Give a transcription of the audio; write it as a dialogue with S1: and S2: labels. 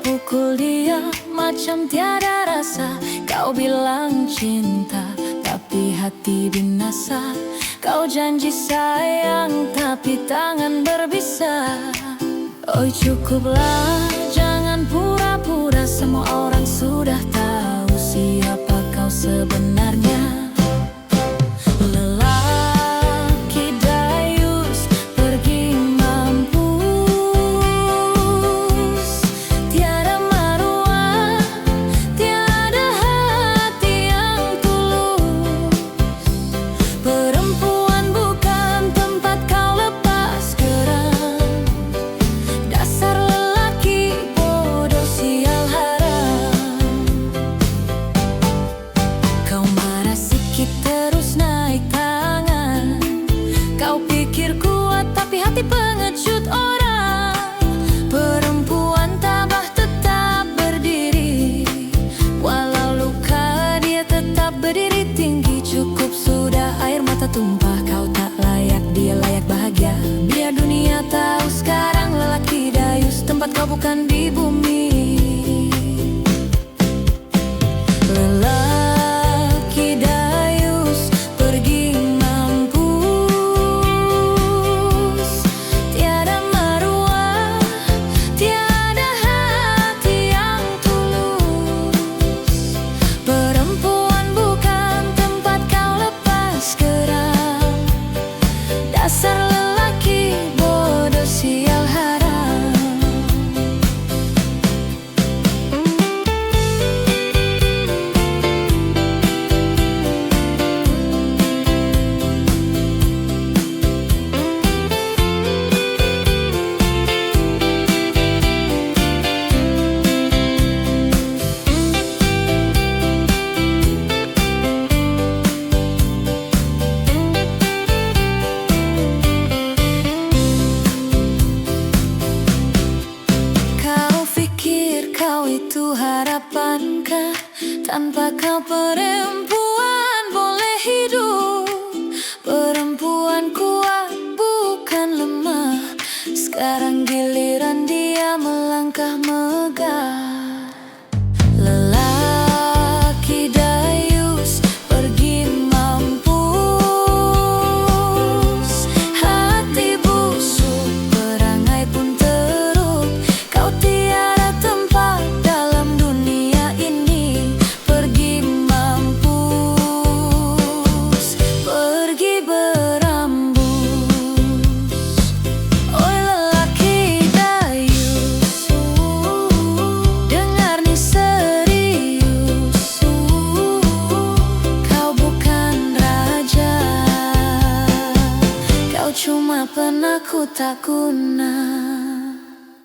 S1: pukul dia macam tiada rasa. Kau bilang cinta tapi hati binasa. Kau janji sayang tapi tangan berbisa. Oi cukuplah, jangan pura-pura. Semua orang sudah tahu siapa kau sebenarnya. Lelaki dayus pergi mampus. Tiada maruah, tiada hati yang tulus. Perempuan bukan tempat kau lepas geram. Dasar lelaki bodoh sial haram. Kau marah sikit terus naik tangan. Kau pikir kuat tapi hati pengecut orang. Perempuan tabah tetap berdiri. Walau luka dia tetap berdiri tinggi. Cukup sudah air mata tumpah. Kau tak layak, dia layak bahagia. Biar dunia tahu sekarang lelaki dayus tempat kau bukan di bumi. Lelaki dayus pergi mampus. Tiada maruah, tiada hati yang tulus. Perempuan bukan tempat kau lepas geram. Dasar lelaki bodoh sial haram. Kau pikir kau itu harapankah? Tanpa kau perempuan boleh hidup. Perempuan kuat bukan lemah. Sekarang giliran dia melangkah megah. Lelaki dayus pergi mampus. Hati busuk, perangai pun teruk. Kau tiada tempat dalam dunia ini. Pergi mampus, pergi berambus. Oi lelaki dayus, dengar nih serius. Kau bukan raja. Kau cuma penakut tak guna.